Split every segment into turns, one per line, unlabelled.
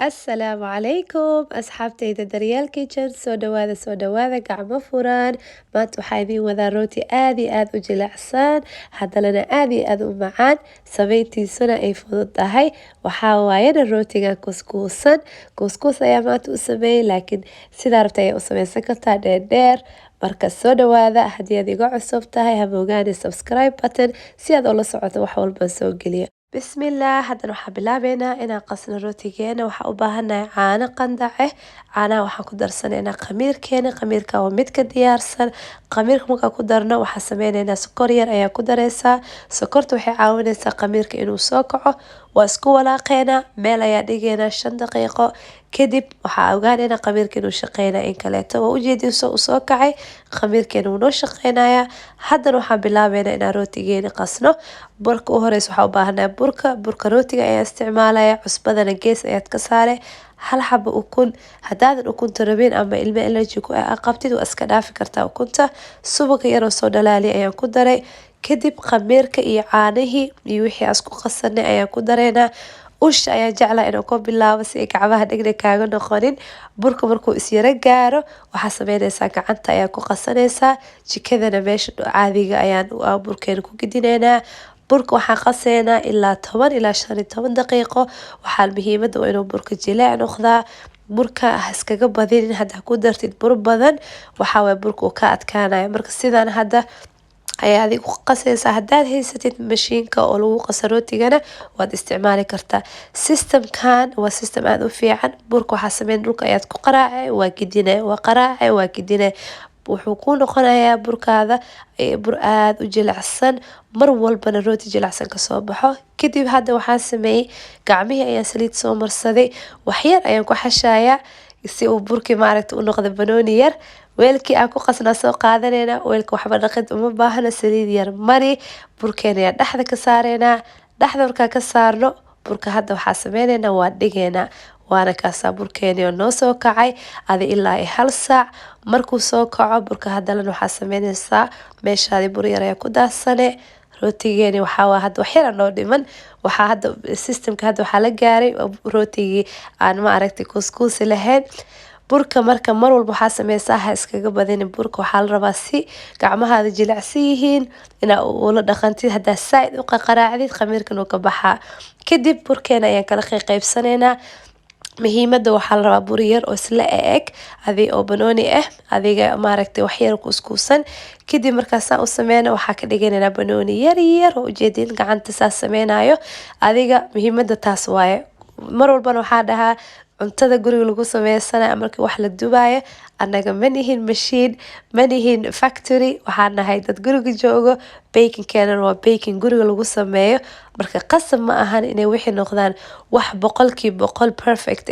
Asalaamu calaykum asxaabtayda Daryeel Kitchen soo dhawaada gacmo furan maanta waxaa idiin wadaa rooti aad iyo aad u jilicsan haddana aad iyo aad u macaan samayntiisuna ay fudud tahay waxaa waayana rootigan kuskuus ayaa maanta u sameeyey laakiin sidaa rabta ayaa u samaysan kartaa dheerdheer marka soo dhawaada haddii aad iga cusub tahay ha moogaani subscribe button si aad ula socoto wax walba soo geliyo bismillaah haddana waxaan bilaabeynaa inaan qasno rootigeena waxaa u baahanahay caano qandace caanaha waxaan ku darsanaynaa khamiirka waa midka diyaarsan khamiirka markaan ku darno waxaan sameynaynaa sokor yar ayaa ku dareysaa sokorta waxay caawineysaa khamiirka inuu soo kaco waa isku walaaqeynaa meel ayaa dhigeynaa 5 daqiiqo kadib waxaa ogaanaynaa khamiirka inuu shaqeynaya in kaleeto waa ujeedin soo kacay khamiirkeena wuu noo shaqeynayaa haddana waxaan bilaabeynaa inaan rootigeena qasno burka u horeysa waxaa u baahanahay burka rootiga ayaa isticmaalaya cusbadana gees ayaad ka saare hal xabo ukun haddaadan ukunta rabin ama ilmo allergy ku qabtid waa iska dhaafi kartaa ukunta subagga yaroo soo dhalaaliya ayaan ku daray kadib khamiirka iyo caanihii iyo wixii aan isku qasanay ayaan ku dareynaa usha ayaan jeclaa inaan ku bilaabo si ay gacmaha dhegdheg kaaga noqonin burka markuu isyara gaaro waxaa sameyneysaa gacanta ayaa ku qasanaysaa jikadana meesha caadiga ayaan burkeena ku gidinaynaa burka waxaan qaseynaa ilaa 10 ilaa 15 daqiiqo waxaa muhiimada waa inuu burka jileec noqdaa burka iskaga badinin hadda ku dartid bur badan waxaa waye burka uu ka adkaanaya marka sidaan hadda ayaa adigu qasaysaa haddaad haysatid mashiinka oo lagu qaso rootigana waad isticmaali kartaa systemkan waa system aad u fiican burka waxaa sameyn dhulka ayaad ku qaraacay waa gidinay wuxuu ku noqonayaa burkaada bur aad u jilicsan mar walbana rooti jilicsan kasoo baxo kadib hadda waxaan sameeyey gacmihii ayaan saliid soo marsaday waxyar ayaan ku xashayaa si uu burkii maaragta u noqdo banooni yar weelkii aan ku qasnaa soo qaadanayna weelka waxba dhaqid uma baahna saliid yar mari burkeena ayaa dhexda ka saareynaa dhexda markaa ka saarno burka hadda waxaa sameynaynaa waa dhigeynaa waana kaasaa burkeeni oo noo soo kacay adi ilaa 1 saac markuu soo kaco burka haddana waxaa sameynaysaa meeshaadi bur yar ayaa ku daadsane rootigeeni waxaa hadda waxyar noo dhiman waxaa hadda systemka hadda waxaa la gaaray rootigii aan ma aragtay kuskuusi lahayn burka marka mar walba waxaa sameysaa ha iskaga badinin burka waxaa la rabaa si gacmahaada jilicsan yihiin inaa ula dhaqantid haddaa saaid u qaraacdid khamiirkan uu ka baxaa kadib burkeena ayaan kala qaybsanaynaa muhiimada waxaa la rabaa bur yar oo isla eg adi oo banooni ah adiga maaragtay waxyar kuskuusan kadib markaasaan u sameyna waxaa ka dhiganaynaa banooni yar oo ujeedin gacanta saas sameynayo adiga muhiimada taas waaye mar walbana waxaa dhahaa cuntada guriga lagu sameysanayo markii wax la dubayo annaga manihin machine manihin factory waxaan nahay dad guriga joogo baking waa baking guriga lagu sameeyo marka qasab ma ahan inay wixii noqdaan wax 100% perfect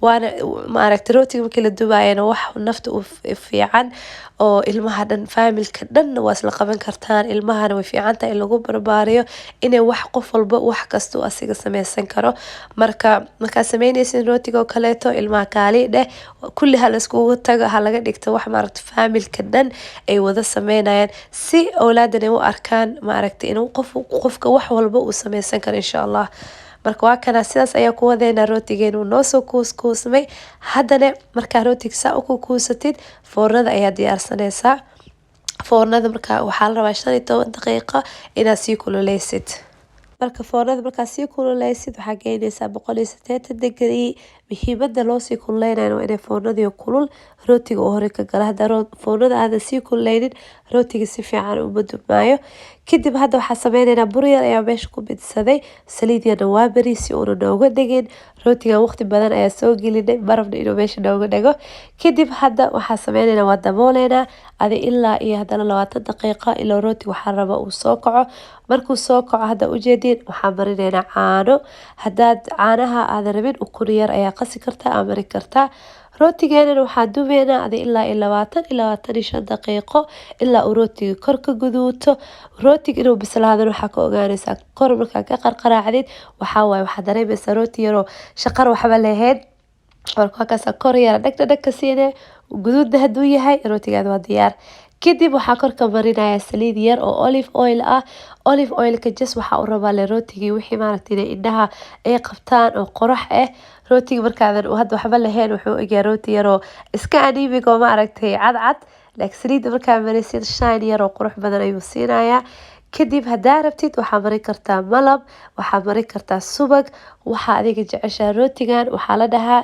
waana maaragtay rootiga markii la dubayana wax nafta u fiican oo ilmaha dhan familka dhan waa isla qaban kartaan ilmahana way fiican tahay in lagu barbaariyo inay wax qof walba wax kasta uu asiga sameysan karo markaa sameynaysin rootiga oo kaleeto ilmaha kaali dheh kulli ha la iskugu tago ha laga dhigto wax maaragtay familka dhan ay wada sameynayaan si awlaadan ay u arkaan maaragtay inuu qofka wax walba uu sameysan karo insha Allah marka waa kana sidaas ayaa ku wadeena rootigeena uu noo soo kuusmay haddana markaa rootiga saa u kuusatid foornada ayaa diyaarsanaysaa foornada markaa waxaa la rabaa 15 daqiiqo inaad sii kululeysid marka foornada markaa sii kululeysid waxaa geynaysaa 180 degree muhiimada loo sii kululeynayo waa inay foornadii kulul rootiga uu hore ka gala hadda foornada aadan sii kululeynin rootiga si fiican uma dubmaayo kadib hadda waxaa sameynaynaa bur yar ayaa meesha ku bidsaday saliid yarna waa bari si uuna nooga dhigin rootigan waqti badan ayaa soo gelinay barafna inuu meesha nooga dhigo kadib hadda waxaa sameynaynaa waa dabooleynaa adi ilaa iyo haddana 20 daqiiqo ilaa rootiga waxaa raba uu soo kaco markuu soo kaco hadda ujeedin waxaa marinaynaa caano haddaad caanaha aadan rabin ukun yar ayaa qasi kartaa ama mari kartaa rootigeena waxaa dubeynaa adi ilaa 20 ilaa 25 daqiiqo ilaa uu rootiga kor ka guduuto rootiga inuu bislaadana waxaa ka ogaanaysaa kor markaa ka qarqaraacdid waxaa waaye waxaa dareemaysaa rooti yaroo shaqar waxba lahayn marka kaasa kor yara dhag ka siine guduudna hadduu yahay rootigaada waa diyaar kadib waxaa korka marinayaa saliid yar oo olive oil ah. Olive oilka just waxaa u rabaa le rootigii wixii maaragtay inay indhaha ay qabtaan oo qorax ah. rootiga markaadan hadda waxba lahayn wuxuu egyaa rooti yaroo iska anemic oo maaragtay cadcad, laakiin saliidda markaa marisid shine yar oo qurux badan ayuu siinayaa. kadib haddaa rabtid waxaa marin kartaa malab, waxaa marin kartaa subag, waxaa adiga jeceshaa. rootigan waxaa la dhahaa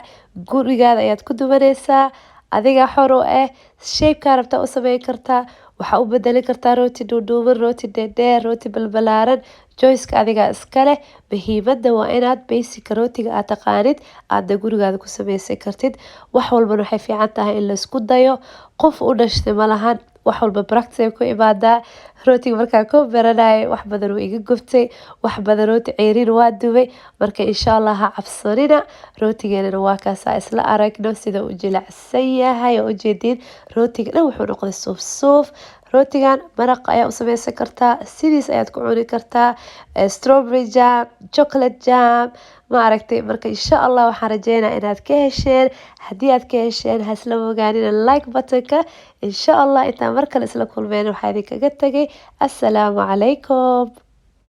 gurigaada ayaad ku dubanaysaa, adiga xor u ah shapekaa rabtaa u sameyn kartaa. waxaa u bedeli kartaa rooti dhuudhuuban, rooti dheerdheer, rooti balbalaaran, joyceka adiga iska leh. muhiimada waa inaad basica rootiga aad taqaanid aadna gurigaada ku sameysan kartid. wax walbana waxay fiican tahay in laisku dayo, qof u dhashtay malahan, wax walba practice ay ku imaadaa. rootiga markaan ku baranayay wax badan wuu iga gubtay, wax badan rooti ceyriin waa dubay, marka insha Allah ha cabsanina. rootigeenana waa kaasaa isla aragno sida uu jilicsan yahay oo ujeediin rootiga dhan wuxuu noqday suuf suuf. rootigan maraq ayaa u sameysan kartaa, sidiis ayaad ku cuni kartaa, strawberry jam, chocolate jam, ma aragtay. marka insha Allah waxaan rajeynaa inaad ka hesheen. haddii aad ka hesheen ha isla ogaanina like buttonka. insha Allah intaan mar kale isla kulmeen waxaa idinkaga tagay assalaamu calaykum.